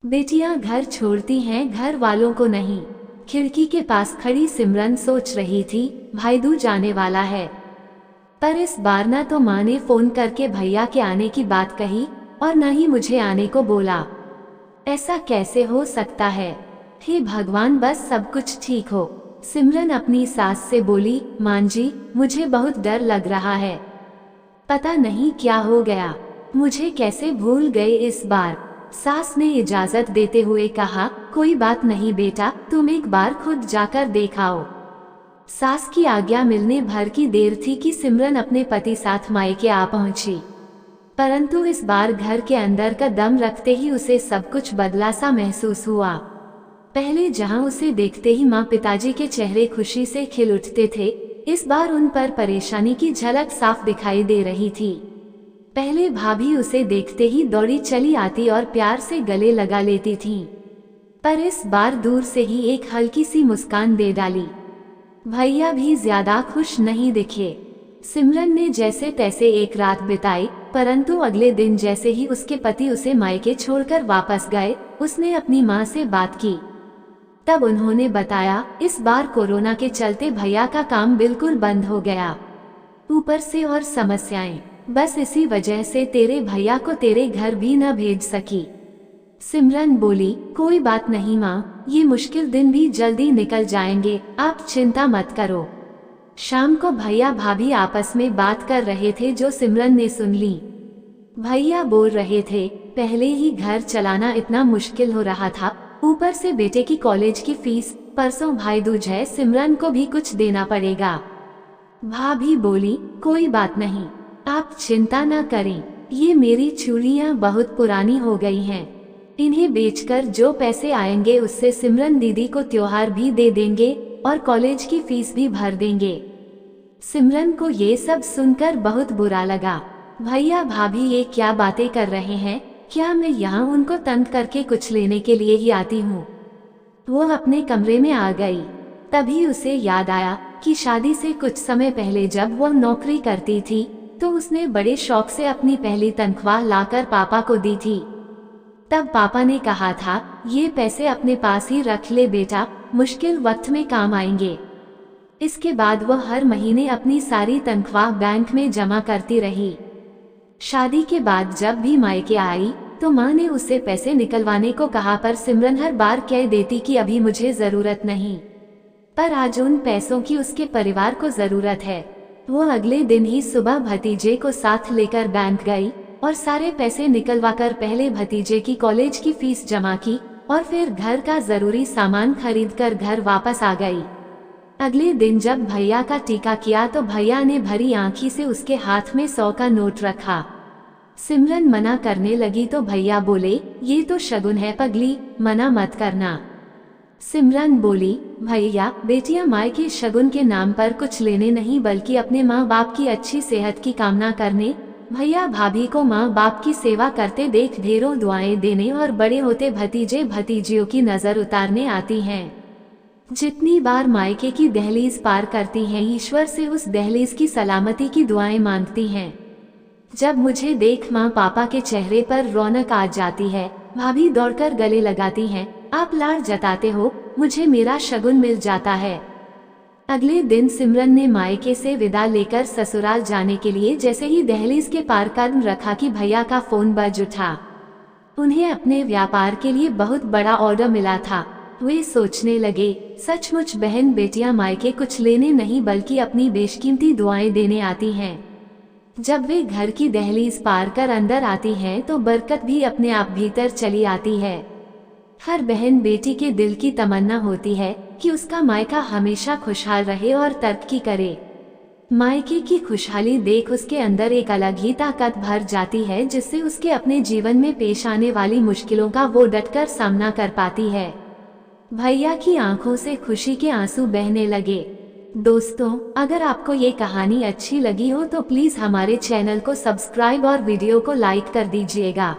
बेटियां घर छोड़ती हैं, घर वालों को नहीं। खिड़की के पास खड़ी सिमरन सोच रही थी, भाई दूज आने वाला है। पर इस बार न तो माँ ने फोन करके भैया के आने की बात कही और न ही मुझे आने को बोला। ऐसा कैसे हो सकता है? हे भगवान, बस सब कुछ ठीक हो। सिमरन अपनी सास से बोली, मां जी, मुझे बहुत डर लग रहा है। पता नहीं क्या हो गया, मुझे कैसे भूल गए इस बार। सास ने इजाजत देते हुए कहा, कोई बात नहीं बेटा, तुम एक बार खुद जाकर देखाओ। सास की आज्ञा मिलने भर की देर थी कि सिमरन अपने पति साथ मायके आ पहुंची। परंतु इस बार घर के अंदर कदम रखते ही उसे सब कुछ बदला सा महसूस हुआ। पहले जहां उसे देखते ही माँ पिताजी के चेहरे खुशी से खिल उठते थे, इस बार उन पर परेशानी की झलक साफ दिखाई दे रही थी। पहले भाभी उसे देखते ही दौड़ी चली आती और प्यार से गले लगा लेती थी, पर इस बार दूर से ही एक हल्की सी मुस्कान दे डाली। भैया भी ज्यादा खुश नहीं दिखे। सिमरन ने जैसे तैसे एक रात बिताई, परंतु अगले दिन जैसे ही उसके पति उसे मायके छोड़कर वापस गए, उसने अपनी माँ से बात की। तब उन्होंने बताया, इस बार कोरोना के चलते भैया का काम बिल्कुल बंद हो गया, ऊपर से और समस्याएं, बस इसी वजह से तेरे भैया को तेरे घर भी न भेज सकी। सिमरन बोली, कोई बात नहीं माँ, ये मुश्किल दिन भी जल्दी निकल जाएंगे, आप चिंता मत करो। शाम को भैया भाभी आपस में बात कर रहे थे जो सिमरन ने सुन ली। भैया बोल रहे थे, पहले ही घर चलाना इतना मुश्किल हो रहा था, ऊपर से बेटे की कॉलेज की फीस, परसों भाई दूज है, सिमरन को भी कुछ देना पड़ेगा। भाभी बोली, कोई बात नहीं, आप चिंता न करें, ये मेरी चूड़ियाँ बहुत पुरानी हो गई हैं, इन्हें बेचकर जो पैसे आएंगे उससे सिमरन दीदी को त्योहार भी दे देंगे और कॉलेज की फीस भी भर देंगे। सिमरन को ये सब सुनकर बहुत बुरा लगा। भैया भाभी ये क्या बातें कर रहे हैं? क्या मैं यहाँ उनको तंग करके कुछ लेने के लिए ही आती हूँ? वो अपने कमरे में आ गई। तभी उसे याद आया कि शादी से कुछ समय पहले जब वो नौकरी करती थी तो उसने बड़े शौक से अपनी पहली तनख्वाह लाकर पापा को दी थी। तब पापा ने कहा था, ये पैसे अपने पास ही रख ले बेटा, मुश्किल वक्त में काम आएंगे। इसके बाद वह हर महीने अपनी सारी तनख्वाह बैंक में जमा करती रही। शादी के बाद जब भी मायके आई तो माँ ने उससे पैसे निकलवाने को कहा, पर सिमरन हर बार कह देती कि अभी मुझे जरूरत नहीं। पर आज उन पैसों की उसके परिवार को जरूरत है। वो अगले दिन ही सुबह भतीजे को साथ लेकर बैंक गई और सारे पैसे निकलवाकर पहले भतीजे की कॉलेज की फीस जमा की और फिर घर का जरूरी सामान खरीदकर घर वापस आ गई। अगले दिन जब भैया का टीका किया तो भैया ने भरी आंखी से उसके हाथ में 100 का नोट रखा। सिमरन मना करने लगी तो भैया बोले, ये तो शगुन है पगली, मना मत करना। सिमरन बोली, भैया बेटियां मायके शगुन के नाम पर कुछ लेने नहीं बल्कि अपने माँ बाप की अच्छी सेहत की कामना करने, भैया भाभी को माँ बाप की सेवा करते देख ढेरों दुआएं देने और बड़े होते भतीजे भतीजियों की नजर उतारने आती हैं। जितनी बार मायके की दहलीज पार करती हैं, ईश्वर से उस दहलीज की सलामती की दुआएं मांगती हैं। जब मुझे देख माँ पापा के चेहरे पर रौनक आ जाती है, भाभी दौड़कर गले लगाती हैं, आप लाड जताते हो, मुझे मेरा शगुन मिल जाता है। अगले दिन सिमरन ने मायके से विदा लेकर ससुराल जाने के लिए जैसे ही दहलीज के पार कदम रखा कि भैया का फोन बज उठा। उन्हें अपने व्यापार के लिए बहुत बड़ा ऑर्डर मिला था। वे सोचने लगे, सचमुच बहन बेटियां मायके कुछ लेने नहीं बल्कि अपनी बेशकीमती दुआएं देने आती हैं। जब वे घर की दहलीज पार कर अंदर आती हैं तो बरकत भी अपने आप भीतर चली आती है। हर बहन बेटी के दिल की तमन्ना होती है कि उसका मायका हमेशा खुशहाल रहे और तरक्की करे। मायके की खुशहाली देख उसके अंदर एक अलग ही ताकत भर जाती है, जिससे उसके अपने जीवन में पेश आने वाली मुश्किलों का वो डटकर सामना कर पाती है। भैया की आंखों से खुशी के आंसू बहने लगे। दोस्तों, अगर आपको ये कहानी अच्छी लगी हो तो प्लीज हमारे चैनल को सब्सक्राइब और वीडियो को लाइक कर दीजिएगा।